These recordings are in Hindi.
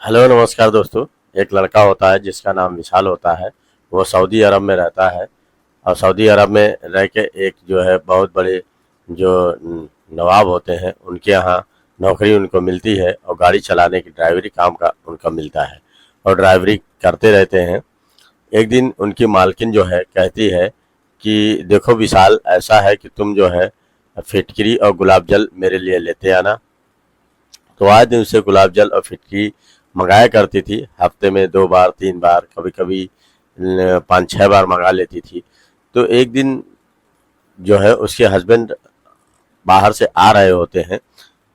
हेलो नमस्कार दोस्तों। एक लड़का होता है जिसका नाम विशाल होता है। वो सऊदी अरब में रहता है और सऊदी अरब में रह के एक जो है बहुत बड़े जो नवाब होते हैं उनके यहाँ नौकरी उनको मिलती है और गाड़ी चलाने की ड्राइवरी काम का उनका मिलता है और ड्राइवरी करते रहते हैं। एक दिन उनकी मालकिन जो है कहती है कि देखो विशाल, ऐसा है कि तुम जो है फिटकरी और गुलाब जल मेरे लिए लेते आना। तो आए दिन उसे गुलाब जल और फिटकी मंगाया करती थी। हफ्ते में 2 बार 3 बार, कभी कभी 5 6 बार मंगा लेती थी। तो एक दिन जो है उसके हस्बैंड बाहर से आ रहे होते हैं।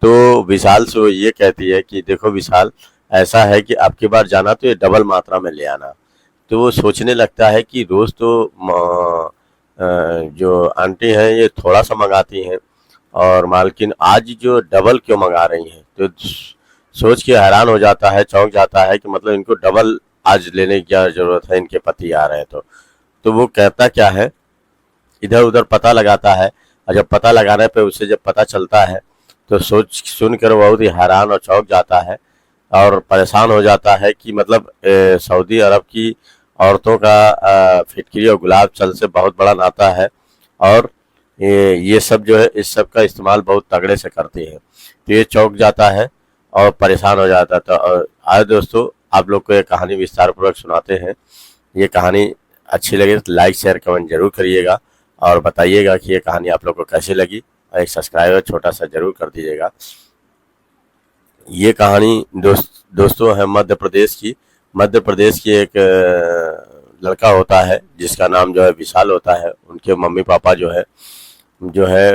तो विशाल से वो ये कहती है कि देखो विशाल, ऐसा है कि अब की बार जाना तो ये डबल मात्रा में ले आना। तो वो सोचने लगता है कि रोज़ तो जो आंटी हैं ये थोड़ा सा मंगाती हैं और मालकिन आज जो डबल क्यों मंगा रही हैं। तो सोच के हैरान हो जाता है, चौंक जाता है कि मतलब इनको डबल आज लेने की क्या ज़रूरत है, इनके पति आ रहे हैं। तो वो कहता क्या है, इधर उधर पता लगाता है और जब पता लगाने पे उसे जब पता चलता है तो सोच सुनकर बहुत ही हैरान और चौंक जाता है और परेशान हो जाता है कि मतलब सऊदी अरब की औरतों का फिटकरी और गुलाब जल से बहुत बड़ा नाता है और ये सब जो है इस सब का इस्तेमाल बहुत तगड़े से करती है। तो ये चौंक जाता है और परेशान हो जाता है। तो आज दोस्तों आप लोग को ये कहानी विस्तार पूर्वक सुनाते हैं। ये कहानी अच्छी लगे तो लाइक शेयर कमेंट जरूर करिएगा और बताइएगा कि ये कहानी आप लोग को कैसी लगी और एक सब्सक्राइबर छोटा सा जरूर कर दीजिएगा। ये कहानी दोस्तों है मध्य प्रदेश की। मध्य प्रदेश की एक लड़का होता है जिसका नाम जो है विशाल होता है। उनके मम्मी पापा जो है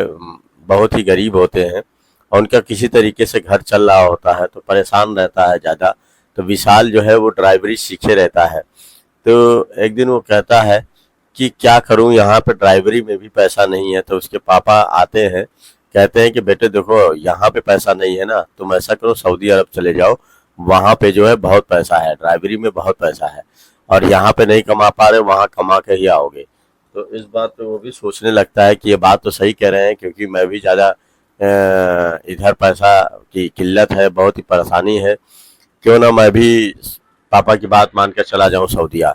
बहुत ही गरीब होते हैं और उनका किसी तरीके से घर चल रहा होता है तो परेशान रहता है ज़्यादा। तो विशाल जो है वो ड्राइवरी सीखे रहता है। तो एक दिन वो कहता है कि क्या करूं, यहाँ पे ड्राइवरी में भी पैसा नहीं है। तो उसके पापा आते हैं, कहते हैं कि बेटे देखो यहाँ पे पैसा नहीं है ना, तुम ऐसा करो सऊदी अरब चले जाओ, वहाँ पे जो है बहुत पैसा है, ड्राइवरी में बहुत पैसा है और यहाँ पे नहीं कमा पा रहे, वहाँ कमा के ही आओगे। तो इस बात पे वो भी सोचने लगता है कि ये बात तो सही कह रहे हैं, क्योंकि मैं भी ज़्यादा इधर पैसा की किल्लत है, बहुत ही परेशानी है। क्यों ना मैं भी पापा की बात मान कर चला जाऊँ सऊदीया।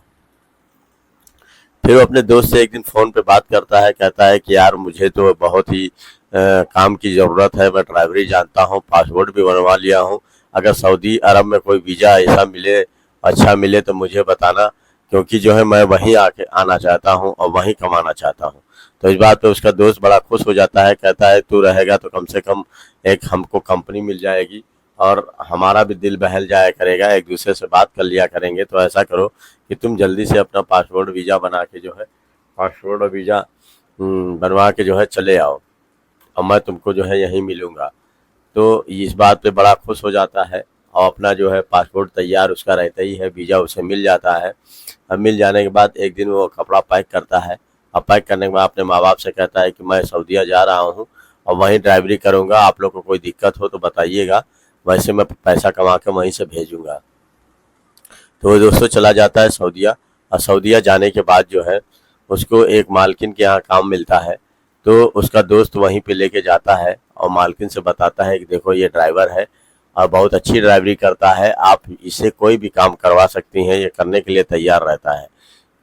फिर वो अपने दोस्त से एक दिन फ़ोन पे बात करता है, कहता है कि यार मुझे तो बहुत ही काम की ज़रूरत है, मैं ड्राइवरी जानता हूँ, पासपोर्ट भी बनवा लिया हूँ। अगर सऊदी अरब में कोई वीज़ा ऐसा मिले, अच्छा मिले तो मुझे बताना, क्योंकि जो है मैं वहीं आके आना चाहता हूँ और वहीं कमाना चाहता हूँ। तो इस बात पे उसका दोस्त बड़ा खुश हो जाता है, कहता है तू रहेगा तो कम से कम एक हमको कंपनी मिल जाएगी और हमारा भी दिल बहल जाया करेगा, एक दूसरे से बात कर लिया करेंगे। तो ऐसा करो कि तुम जल्दी से अपना पासपोर्ट वीज़ा बना के जो है पासपोर्ट और वीज़ा बनवा के जो है चले आओ और मैं तुमको जो है यहीं मिलूँगा। तो इस बात पे बड़ा खुश हो जाता है और अपना जो है पासपोर्ट तैयार उसका रहता ही है, वीज़ा उसे मिल जाता है। अब मिल जाने के बाद एक दिन वो कपड़ा पैक करता है और पैक करने के बाद अपने माँ बाप से कहता है कि मैं सऊदीया जा रहा हूँ और वहीं ड्राइवरी करूँगा, आप लोग को कोई दिक्कत हो तो बताइएगा, वैसे मैं पैसा कमा के वहीं से भेजूँगा। तो वो दोस्तों चला जाता है सऊदीया और सऊदीया जाने के बाद जो है उसको एक मालकिन के यहाँ काम मिलता है। तो उसका दोस्त वहीं पे लेके जाता है और मालकिन से बताता है कि देखो ये ड्राइवर है और बहुत अच्छी ड्राइवरी करता है, आप इससे कोई भी काम करवा सकती हैं, ये करने के लिए तैयार रहता है।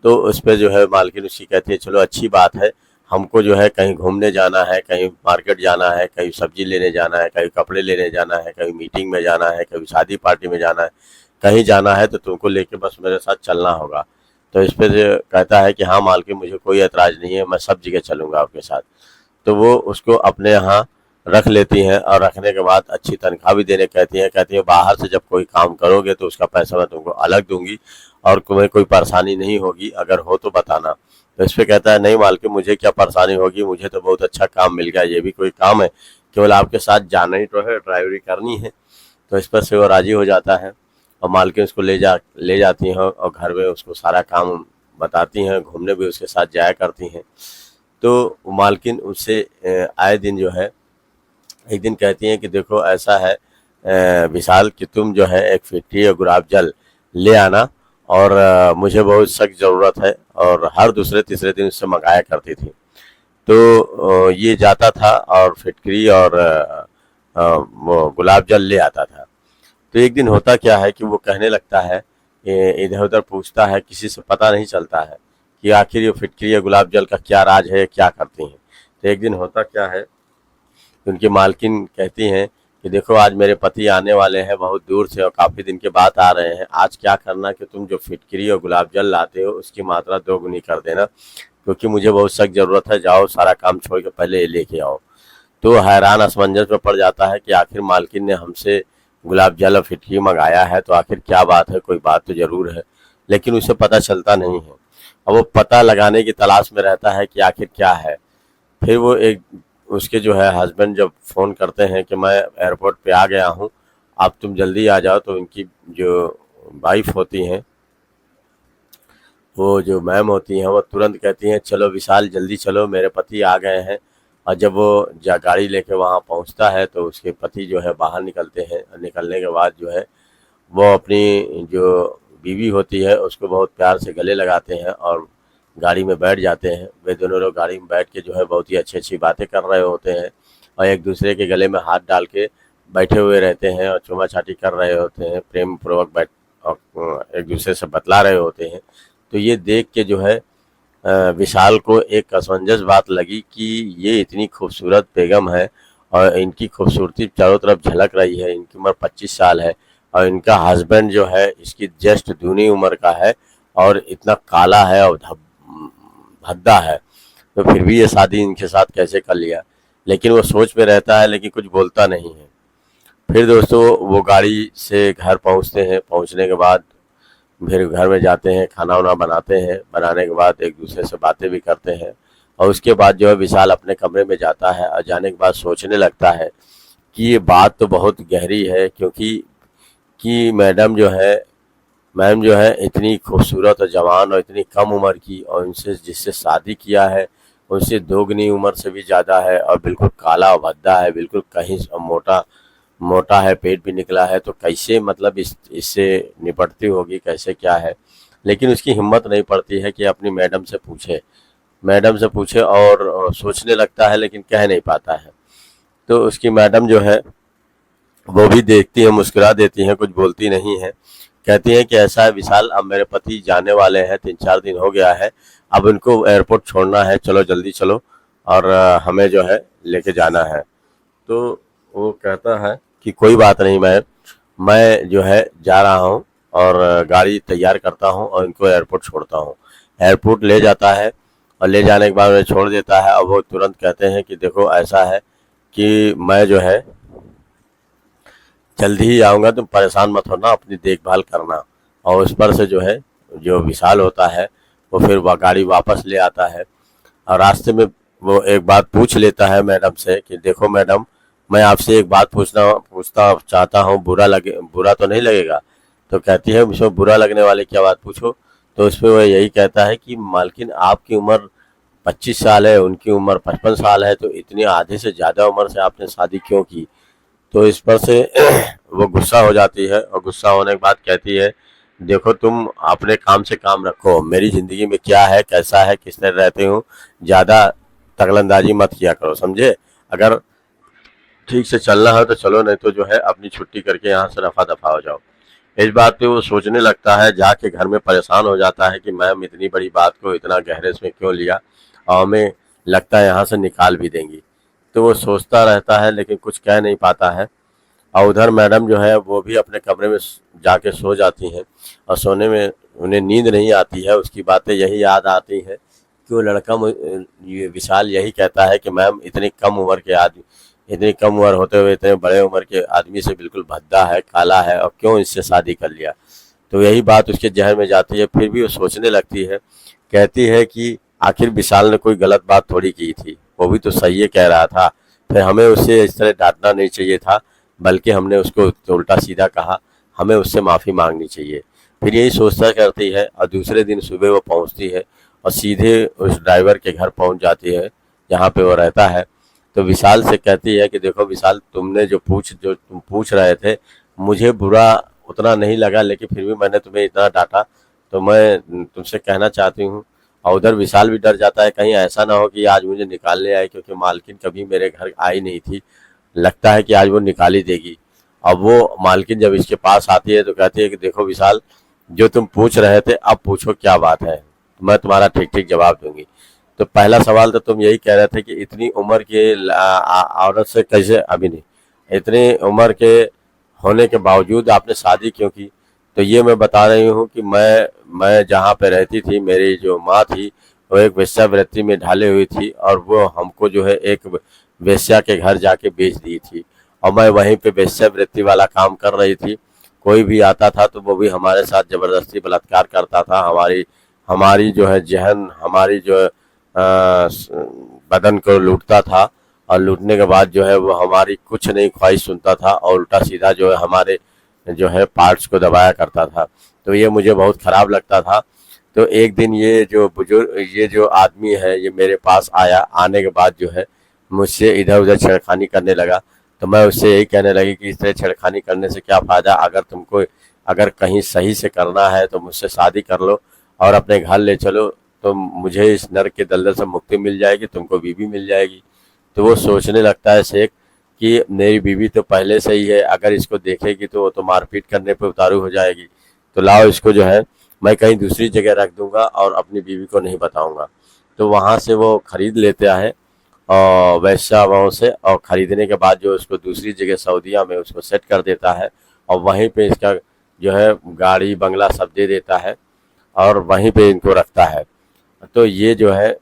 तो उस पे जो है मालकिन उसकी कहती है चलो अच्छी बात है, हमको जो है कहीं घूमने जाना है, कहीं मार्केट जाना है, कहीं सब्जी लेने जाना है, कहीं कपड़े लेने जाना है, कहीं मीटिंग में जाना है, कहीं शादी पार्टी में जाना है, कहीं जाना है तो तुमको लेके बस मेरे साथ चलना होगा। तो इस पे जो कहता है कि हाँ मालकिन मुझे कोई एतराज़ नहीं है, मैं सब जगह चलूँगा आपके साथ। तो वो उसको अपने यहाँ रख लेती हैं और रखने के बाद अच्छी तनख्वाह भी देने कहती हैं बाहर से जब कोई काम करोगे तो उसका पैसा मैं तुमको अलग दूंगी और तुम्हें कोई परेशानी नहीं होगी, अगर हो तो बताना। तो इस पे कहता है नहीं मालकिन मुझे क्या परेशानी होगी, मुझे तो बहुत अच्छा काम मिल गया, ये भी कोई काम है, केवल आपके साथ जाना ही तो है, ड्राइवरी करनी है। तो इस पर से वो राज़ी हो जाता है और मालकिन उसको ले जाती हैं और घर में उसको सारा काम बताती हैं, घूमने भी उसके साथ जाया करती हैं। तो मालकिन उससे आए दिन जो है एक दिन कहती हैं कि देखो ऐसा है विशाल कि तुम जो है एक फिटकरी और गुलाब जल ले आना और मुझे बहुत सख्त ज़रूरत है, और हर दूसरे तीसरे दिन उससे मंगाया करती थी। तो ये जाता था और फिटकरी और वो गुलाब जल ले आता था। तो एक दिन होता क्या है कि वो कहने लगता है, इधर उधर पूछता है, किसी से पता नहीं चलता है कि आखिर ये फिटकरी या गुलाब जल का क्या राज है, क्या करती हैं। तो एक दिन होता क्या है, उनकी मालकिन कहती हैं कि देखो आज मेरे पति आने वाले हैं बहुत दूर से और काफ़ी दिन के बाद आ रहे हैं। आज क्या करना कि तुम जो फिटकरी और गुलाब जल लाते हो उसकी मात्रा 2 गुनी कर देना, क्योंकि मुझे बहुत सख्त ज़रूरत है। जाओ सारा काम छोड़ के पहले ये लेके आओ। तो हैरान असमंजस में पड़ जाता है कि आखिर मालकिन ने हमसे गुलाब जल और फिटकरी मंगाया है तो आखिर क्या बात है, कोई बात तो ज़रूर है, लेकिन उसे पता चलता नहीं है। अब वो पता लगाने की तलाश में रहता है कि आखिर क्या है। फिर वो एक उसके जो है हस्बैंड जब फ़ोन करते हैं कि मैं एयरपोर्ट पे आ गया हूँ, अब तुम जल्दी आ जाओ, तो उनकी जो वाइफ होती हैं, वो जो मैम होती हैं, वो तुरंत कहती हैं चलो विशाल जल्दी चलो, मेरे पति आ गए हैं। और जब वो गाड़ी लेके वहाँ पहुँचता है तो उसके पति जो है बाहर निकलते हैं। निकलने के बाद जो है वो अपनी जो बीवी होती है उसको बहुत प्यार से गले लगाते हैं और गाड़ी में बैठ जाते हैं। वे दोनों लोग गाड़ी में बैठ के जो है बहुत ही अच्छी अच्छी बातें कर रहे होते हैं और एक दूसरे के गले में हाथ डाल के बैठे हुए रहते हैं और चूमा चाटी कर रहे होते हैं, प्रेम पूर्वक बैठ और एक दूसरे से बतला रहे होते हैं। तो ये देख के जो है विशाल को एक असमंजस बात लगी कि ये इतनी खूबसूरत बेगम है और इनकी खूबसूरती चारों तरफ झलक रही है। इनकी उम्र 25 साल है और इनका हस्बैंड जो है इसकी जस्ट दूनी उम्र का है और इतना काला है और भद्दा है, तो फिर भी ये शादी इनके साथ कैसे कर लिया। लेकिन वो सोच में रहता है लेकिन कुछ बोलता नहीं है। फिर दोस्तों वो गाड़ी से घर पहुंचते हैं। पहुंचने के बाद फिर घर में जाते हैं, खाना वाना बनाते हैं। बनाने के बाद एक दूसरे से बातें भी करते हैं और उसके बाद जो है विशाल अपने कमरे में जाता है और जाने के बाद सोचने लगता है कि ये बात तो बहुत गहरी है, क्योंकि मैम जो है इतनी खूबसूरत और जवान और इतनी कम उम्र की, और उनसे जिससे शादी किया है उनसे दोगुनी उम्र से भी ज़्यादा है और बिल्कुल काला और भद्दा है, बिल्कुल कहीं मोटा मोटा है, पेट भी निकला है। तो कैसे मतलब इससे निपटती होगी, कैसे क्या है। लेकिन उसकी हिम्मत नहीं पड़ती है कि अपनी मैडम से पूछे और सोचने लगता है लेकिन कह नहीं पाता है। तो उसकी मैडम जो है वो भी देखती है, मुस्कुरा देती हैं, कुछ बोलती नहीं है। कहती हैं कि ऐसा है विशाल, अब मेरे पति जाने वाले हैं, 3-4 दिन हो गया है, अब उनको एयरपोर्ट छोड़ना है, चलो जल्दी चलो और हमें जो है लेके जाना है। तो वो कहता है कि कोई बात नहीं मैम, मैं जो है जा रहा हूँ और गाड़ी तैयार करता हूँ और इनको एयरपोर्ट छोड़ता हूँ। एयरपोर्ट ले जाता है और ले जाने के बाद उन्हें छोड़ देता है और वो तुरंत कहते हैं कि देखो ऐसा है कि मैं जो है जल्दी ही आऊँगा, तुम परेशान मत होना, अपनी देखभाल करना। और उस पर से जो है जो विशाल होता है वो फिर वह गाड़ी वापस ले आता है और रास्ते में वो एक बात पूछ लेता है मैडम से कि देखो मैडम, मैं आपसे एक बात पूछता चाहता हूँ, बुरा तो नहीं लगेगा। तो कहती है इसमें बुरा लगने वाली क्या बात, पूछो। तो उसमें वह यही कहता है कि मालकिन आपकी उम्र 25 साल है, उनकी उम्र 55 साल है, तो इतनी आधे से ज़्यादा उम्र से आपने शादी क्यों की। तो इस पर से वो गुस्सा हो जाती है और गुस्सा होने के बाद कहती है देखो तुम अपने काम से काम रखो, मेरी ज़िंदगी में क्या है, कैसा है, किस तरह रहते हो, ज़्यादा दखलंदाजी मत किया करो, समझे। अगर ठीक से चलना है तो चलो, नहीं तो जो है अपनी छुट्टी करके यहाँ से रफा दफा हो जाओ। इस बात पे वो सोचने लगता है, जाके घर में परेशान हो जाता है कि मैम इतनी बड़ी बात को इतना गहरे में क्यों लिया और हमें लगता है यहाँ से निकाल भी देंगी। तो वो सोचता रहता है लेकिन कुछ कह नहीं पाता है। और उधर मैडम जो है वो भी अपने कमरे में जाके सो जाती हैं और सोने में उन्हें नींद नहीं आती है। उसकी बातें यही याद आती हैं कि वो लड़का ये विशाल यही कहता है कि मैम इतनी कम उम्र होते हुए इतने बड़े उम्र के आदमी से बिल्कुल भद्दा है, काला है, और क्यों इससे शादी कर लिया। तो यही बात उसके जहन में जाती है। फिर भी वो सोचने लगती है, कहती है कि आखिर विशाल ने कोई गलत बात थोड़ी की थी, वो भी तो सही है कह रहा था, फिर हमें उससे इस तरह डांटना नहीं चाहिए था, बल्कि हमने उसको उल्टा सीधा कहा, हमें उससे माफ़ी मांगनी चाहिए। फिर यही सोचता करती है और दूसरे दिन सुबह वो पहुंचती है और सीधे उस ड्राइवर के घर पहुंच जाती है जहां पे वो रहता है। तो विशाल से कहती है कि देखो विशाल, जो तुम पूछ रहे थे, मुझे बुरा उतना नहीं लगा, लेकिन फिर भी मैंने तुम्हें इतना डांटा, तो मैं तुमसे कहना चाहती हूँ। और उधर विशाल भी डर जाता है कहीं ऐसा ना हो कि आज मुझे निकालने आए, क्योंकि मालकिन कभी मेरे घर आई नहीं थी, लगता है कि आज वो निकाल ही देगी। अब वो मालकिन जब इसके पास आती है तो कहती है कि देखो विशाल, जो तुम पूछ रहे थे अब पूछो क्या बात है, मैं तुम्हारा ठीक ठीक जवाब दूंगी। तो पहला सवाल तो तुम यही कह रहे थे कि इतनी उम्र के औरत से कैसे, अभी नहीं, इतनी उम्र के होने के बावजूद आपने शादी क्यों की? तो ये मैं बता रही हूँ कि मैं जहाँ पे रहती थी, मेरी जो माँ थी वो एक वेश्यावृत्ति में ढाली हुई थी, और वो हमको जो है एक वेश्या के घर जाके बेच दी थी, और मैं वहीं पे वेश्यावृत्ति वाला काम कर रही थी। कोई भी आता था तो वो भी हमारे साथ जबरदस्ती बलात्कार करता था, हमारी हमारी जो है जहन, हमारी जो है बदन को लूटता था, और लूटने के बाद जो है वो हमारी कुछ नहीं ख्वाहिश सुनता था, और उल्टा सीधा जो है हमारे जो है पार्ट्स को दबाया करता था। तो ये मुझे बहुत खराब लगता था। तो एक दिन ये जो आदमी है ये मेरे पास आया, आने के बाद जो है मुझसे इधर उधर छेड़खानी करने लगा। तो मैं उससे यही कहने लगी कि इस तरह छेड़खानी करने से क्या फ़ायदा, अगर तुमको अगर कहीं सही से करना है तो मुझसे शादी कर लो और अपने घर ले चलो, तो मुझे इस नर्क के दलदल से मुक्ति मिल जाएगी, तुमको बीवी मिल जाएगी। तो वो सोचने लगता है शेख कि मेरी बीवी तो पहले से ही है, अगर इसको देखेगी तो वो तो मारपीट करने पे उतारू हो जाएगी, तो लाओ इसको जो है मैं कहीं दूसरी जगह रख दूंगा और अपनी बीवी को नहीं बताऊंगा। तो वहाँ से वो खरीद लेता है और वैश्याओं से, और ख़रीदने के बाद जो उसको दूसरी जगह सऊदीया में उसको सेट कर देता है, और वहीं पे इसका जो है गाड़ी बंगला सब दे देता है, और वहीं पे इनको रखता है। तो ये जो है,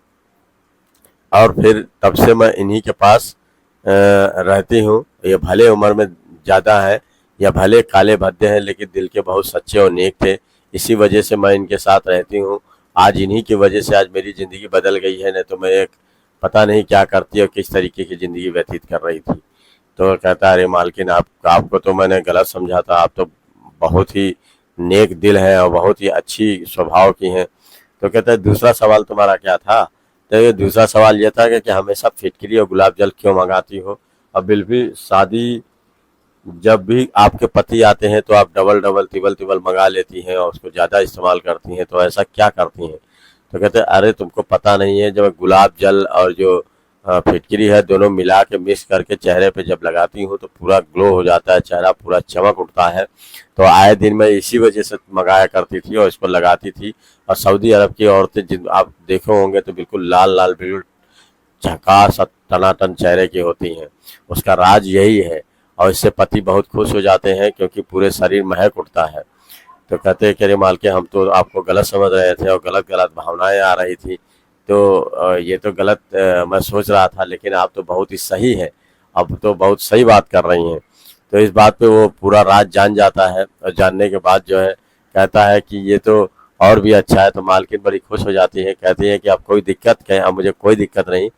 और फिर तब से मैं इन्हीं के पास रहती हूँ। ये भले उम्र में ज़्यादा है या भले काले भद्दे हैं, लेकिन दिल के बहुत सच्चे और नेक थे, इसी वजह से मैं इनके साथ रहती हूँ। आज इन्हीं की वजह से आज मेरी ज़िंदगी बदल गई है, नहीं तो मैं एक पता नहीं क्या करती और किस तरीके की ज़िंदगी व्यतीत कर रही थी। तो कहता है, अरे मालकिन, आपको तो मैंने गलत समझा था, आप तो बहुत ही नेक दिल हैं और बहुत ही अच्छी स्वभाव की हैं। तो कहता है, दूसरा सवाल तुम्हारा क्या था? तो ये दूसरा सवाल ये था कि हमेशा फिटकरी और गुलाब जल क्यों मंगाती हो, और बिल्कुल शादी जब भी आपके पति आते हैं तो आप डबल डबल तिबल तिबल मंगा लेती हैं और उसको ज़्यादा इस्तेमाल करती हैं, तो ऐसा क्या करती हैं? तो कहते हैं, अरे तुमको पता नहीं है, जब गुलाब जल और जो फिटकरी है दोनों मिला के मिक्स करके चेहरे पे जब लगाती हूँ तो पूरा ग्लो हो जाता है, चेहरा पूरा चमक उठता है। तो आए दिन मैं इसी वजह से मंगाया करती थी और इसको लगाती थी। और सऊदी अरब की औरतें जिन आप देखे होंगे तो बिल्कुल लाल लाल, बिल्कुल झकास टनाटन चेहरे की होती हैं। उसका राज यही है, और इससे पति बहुत खुश हो जाते हैं क्योंकि पूरे शरीर महक उठता है। तो कहते हैं कि अरे मालकिन, हम तो आपको गलत समझ रहे थे और गलत गलत भावनाएं आ रही थी, तो ये तो गलत मैं सोच रहा था, लेकिन आप तो बहुत ही सही है, अब तो बहुत सही बात कर रही हैं। तो इस बात पे वो पूरा राज जान जाता है, और जानने के बाद जो है कहता है कि ये तो और भी अच्छा है। तो मालकिन बड़ी खुश हो जाती है, कहती है कि अब कोई दिक्कत कहें, अब मुझे कोई दिक्कत नहीं,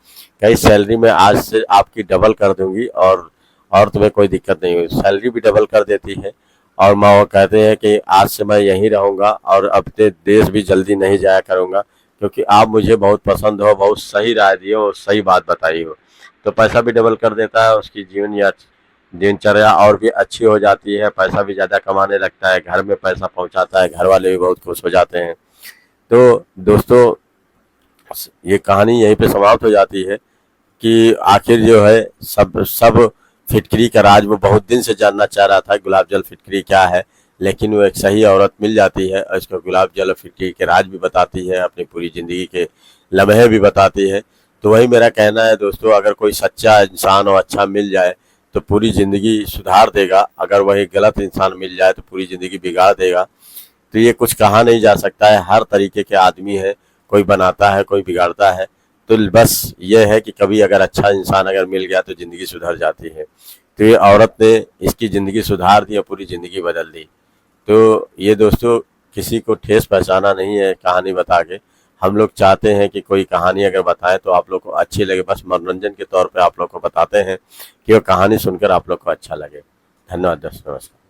कहीं सैलरी में आज से आपकी डबल कर दूंगी, और तुम्हें कोई दिक्कत नहीं हुई। सैलरी भी डबल कर देती है, और माँ वो कहते हैं कि आज से मैं यहीं रहूँगा और अपने देश भी जल्दी नहीं जाया करूँगा, क्योंकि आप मुझे बहुत पसंद हो, बहुत सही राय दिए हो, सही बात बताई हो। तो पैसा भी डबल कर देता है, उसकी दिनचर्या और भी अच्छी हो जाती है, पैसा भी ज़्यादा कमाने लगता है, घर में पैसा पहुंचाता है, घर वाले भी बहुत खुश हो जाते हैं। तो दोस्तों, ये कहानी यहीं पे समाप्त हो जाती है कि आखिर जो है सब सब फिटकरी का राज वो बहुत दिन से जानना चाह रहा था, गुलाब जल फिटकरी क्या है, लेकिन वो एक सही औरत मिल जाती है और इसको गुलाब जल और फिटकरी के राज भी बताती है, अपनी पूरी ज़िंदगी के लम्हे भी बताती है। तो वही मेरा कहना है दोस्तों, अगर कोई सच्चा इंसान और अच्छा मिल जाए तो पूरी ज़िंदगी सुधार देगा, अगर वही गलत इंसान मिल जाए तो पूरी ज़िंदगी बिगाड़ देगा। तो ये कुछ कहा नहीं जा सकता है, हर तरीके के आदमी है, कोई बनाता है, कोई बिगाड़ता है। तो बस ये है कि कभी अगर अच्छा इंसान अगर मिल गया तो ज़िंदगी सुधर जाती है। तो ये औरत ने इसकी ज़िंदगी सुधार दी और पूरी ज़िंदगी बदल दी। तो ये दोस्तों, किसी को ठेस पहचाना नहीं है कहानी बता के। हम लोग चाहते हैं कि कोई कहानी अगर बताएं तो आप लोग को अच्छी लगे, बस मनोरंजन के तौर पे आप लोग को बताते हैं कि वो कहानी सुनकर आप लोग को अच्छा लगे। धन्यवाद दोस्तों, नमस्कार।